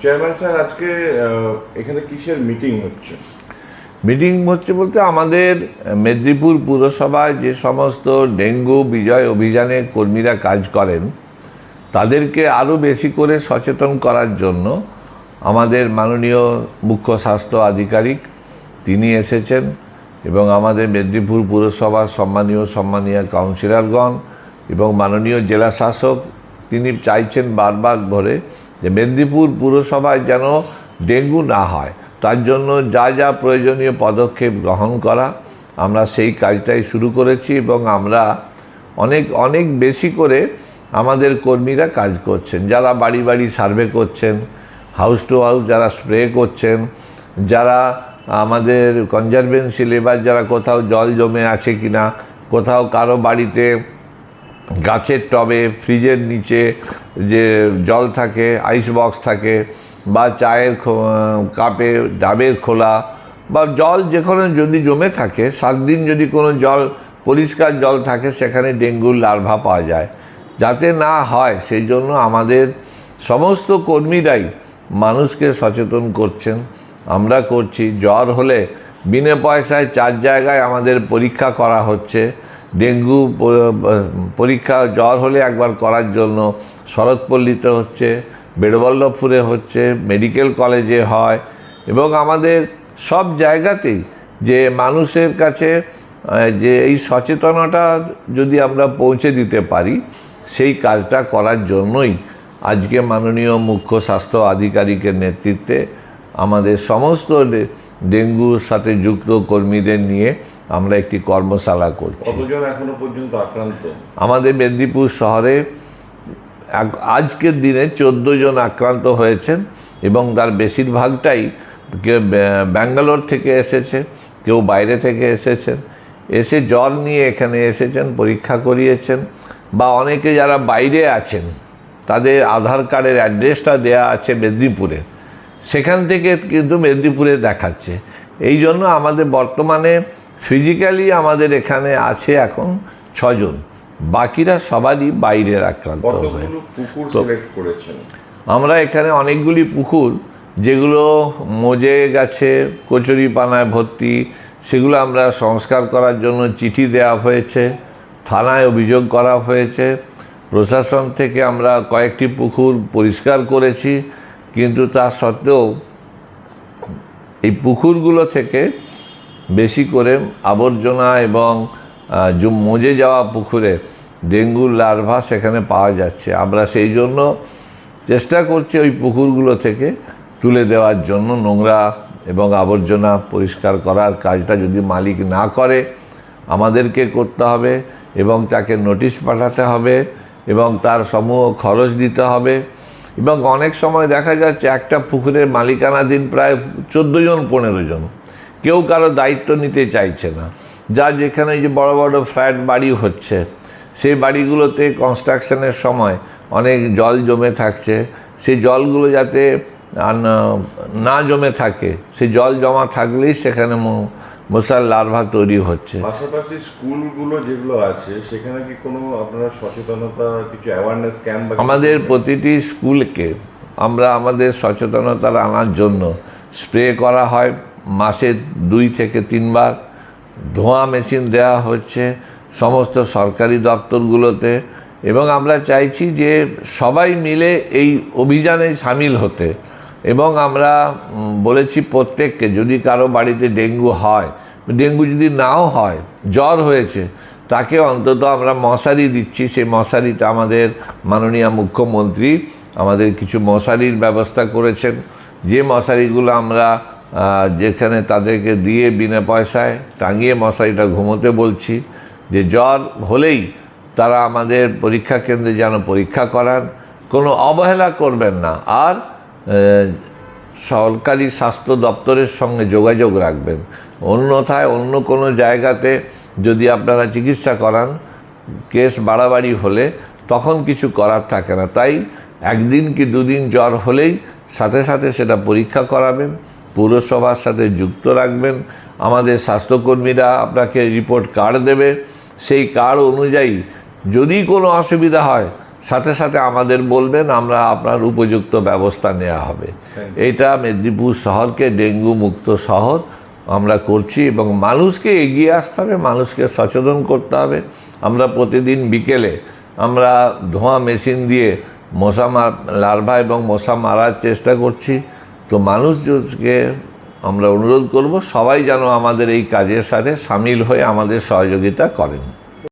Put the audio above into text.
Chairman sir, আজকে এখানে কিসের মিটিং হচ্ছে? মিটিং হচ্ছে বলতে আমাদের মেদিনীপুর পুরসভায় যে সমস্ত ডেঙ্গু বিজয় অভিযানে কর্মীরা কাজ করেন তাদেরকে আরও বেশি করে সচেতন করার জন্য আমাদের মাননীয় মুখ্য স্বাস্থ্য আধিকারিক তিনি এসেছেন এবং আমাদের মেদিনীপুর পুরসভার সম্মানীয় কাউন্সিলরগণ এবং মাননীয় জেলা শাসক তিনি চাইছেন বারবার ধরে যে মেদিনীপুর পুরসভায় যেন ডেঙ্গু না হয়, তার জন্য যা যা প্রয়োজনীয় পদক্ষেপ গ্রহণ করা, আমরা সেই কাজটাই শুরু করেছি এবং আমরা অনেক বেশি করে আমাদের কর্মীরা কাজ করছেন, যারা বাড়ি বাড়ি সার্ভে করছেন, হাউস টু হাউস যারা স্প্রে করছেন, যারা আমাদের কনজারভেন্সি লেবার যারা কোথাও জল জমে আছে কিনা, কোথাও কারো বাড়িতে গাছের টবে ফ্রিজের নিচে যে জল থাকে, আইস বক্স থাকে, বা চায়ের কাপে ডাবের খোলা বা জল যেখানে যদি জমে থাকে 7 দিন যদি কোনো জল পরিষ্কার জল থাকে সেখানে ডেঙ্গুর লার্ভা পাওয়া যায়, যাতে না হয় সেই জন্য আমাদের সমস্ত কর্মীরাই মানুষকে সচেতন করছেন, আমরা করছি। জ্বর হলে বিনা পয়সায় 4 জায়গায় আমাদের পরীক্ষা করা হচ্ছে। ডেঙ্গু পরীক্ষা জ্বর হলে একবার করার জন্য শরৎপল্লীতে হচ্ছে, বেড়বল্লভপুরে হচ্ছে, মেডিকেল কলেজে হয় এবং আমাদের সব জায়গাতেই যে মানুষের কাছে যে এই সচেতনতা যদি আমরা পৌঁছে দিতে পারি সেই কাজটা করার জন্যই আজকে মাননীয় মুখ্য স্বাস্থ্য আধিকারিকের নেতৃত্বে আমাদের সমস্ত ডেঙ্গুর সাথে যুক্ত কর্মীদের নিয়ে আমরা একটি কর্মশালা করছি। কতজন এখনো পর্যন্ত আক্রান্ত? আমাদের মেদিনীপুর শহরে আজকের দিনে 14 জন আক্রান্ত হয়েছেন এবং তার বেশিরভাগটাই কেউ ব্যাঙ্গালোর থেকে এসেছে, কেউ বাইরে থেকে এসেছেন, এসে জ্বর নিয়ে এখানে এসেছেন, পরীক্ষা করিয়েছেন, বা অনেকে যারা বাইরে আছেন তাদের আধার কার্ডের অ্যাড্রেসটা দেয়া আছে মেদিনীপুরে, সেখান থেকে কিন্তু মেদিনীপুরে দেখাচ্ছে। এই জন্য আমাদের বর্তমানে ফিজিক্যালি আমাদের এখানে আছে এখন 6 জন, বাকিরা সবারই বাইরের আক্রান্ত। আমরা এখানে অনেকগুলি পুকুর যেগুলো মজে গেছে, কচুরিপানায় ভর্তি, সেগুলো আমরা সংস্কার করার জন্য চিঠি দেওয়া হয়েছে, থানায় অভিযোগ করা হয়েছে, প্রশাসন থেকে আমরা কয়েকটি পুকুর পরিষ্কার করেছি, কিন্তু তা সত্ত্বেও এই পুকুরগুলো থেকে বেশি করে আবর্জনা এবং মজে যাওয়া পুকুরে ডেঙ্গুর লার্ভা সেখানে পাওয়া যাচ্ছে। আমরা সেই জন্য চেষ্টা করছি ওই পুকুরগুলো থেকে তুলে দেওয়ার জন্য, নোংরা এবং আবর্জনা পরিষ্কার করার কাজটা যদি মালিক না করে আমাদেরকে করতে হবে এবং তাকে নোটিশ পাঠাতে হবে এবং তার সমূহ খরচ দিতে হবে। এবং অনেক সময় দেখা যাচ্ছে একটা পুকুরের মালিকানাধীন প্রায় 14 জন 15 জন, কেউ কারো দায়িত্ব নিতে চাইছে না। যা যেখানে যে বড় বড় ফ্ল্যাট বাড়ি হচ্ছে সেই বাড়িগুলোতে কনস্ট্রাকশনের সময় অনেক জল জমে থাকছে, সেই জলগুলো যাতে না জমে থাকে, সেই জল জমা থাকলেই সেখানে মশার লার্ভা তৈরি হচ্ছে। পাশাপাশি স্কুলগুলো যেগুলো আছে সেখানে কি কোনো আপনারা সচেতনতা কিছু অ্যাওয়ারনেস ক্যাম্প? আমাদের প্রতিটি স্কুলকে আমরা আমাদের সচেতনতা আনার জন্য স্প্রে করা হয় মাসে 2 থেকে 3 বার, ধোঁয়া মেশিন দেওয়া হচ্ছে সমস্ত সরকারি দপ্তরগুলোতে এবং আমরা চাইছি যে সবাই মিলে এই অভিযানে সামিল হতে। এবং আমরা বলেছি প্রত্যেককে, যদি কারো বাড়িতে ডেঙ্গু হয়, ডেঙ্গু যদি নাও হয়, জ্বর হয়েছে, তাকে অন্তত আমরা মশারি দিচ্ছি। সেই মশারিটা আমাদের মাননীয় মুখ্যমন্ত্রী আমাদের কিছু মশারির ব্যবস্থা করেছেন, যে মশারিগুলো আমরা যেখানে তাদেরকে দিয়ে বিনা পয়সায় টাঙিয়ে মশারিটা ঘুমোতে বলছি, যে জ্বর হলেই তারা আমাদের পরীক্ষা কেন্দ্রে যেন পরীক্ষা করান, কোনো অবহেলা করবেন না। আর সরকারি স্বাস্থ্য দপ্তরের সঙ্গে যোগাযোগ রাখবেন, অন্যথায় অন্য কোনো জায়গাতে যদি আপনারা চিকিৎসা করান, কেস বাড়াবাড়ি হলে তখন কিছু করার থাকে না। তাই 1 দিন কি 2 দিন জ্বর হলেই সাথে সাথে সেটা পরীক্ষা করাবেন, পুরসভার সাথে যুক্ত রাখবেন। আমাদের স্বাস্থ্যকর্মীরা আপনাকে রিপোর্ট কার্ড দেবে, সেই কার্ড অনুযায়ী যদি কোনো অসুবিধা হয় সাথে সাথে আমাদের বলবেন, আমরা আপনার উপযুক্ত ব্যবস্থা নেওয়া হবে। এটা মেদিনীপুর শহরকে ডেঙ্গু মুক্ত শহর আমরা করছি এবং মানুষকে এগিয়ে আসতে হবে, মানুষকে সচেতন করতে হবে। আমরা প্রতিদিন বিকেলে আমরা ধোঁয়া মেশিন দিয়ে মশা লার্ভা এবং মশা মারার চেষ্টা করছি। তো মানুষকে আমরা অনুরোধ করব সবাই যেন আমাদের এই কাজের সাথে সামিল হয়ে আমাদের সহযোগিতা করেন।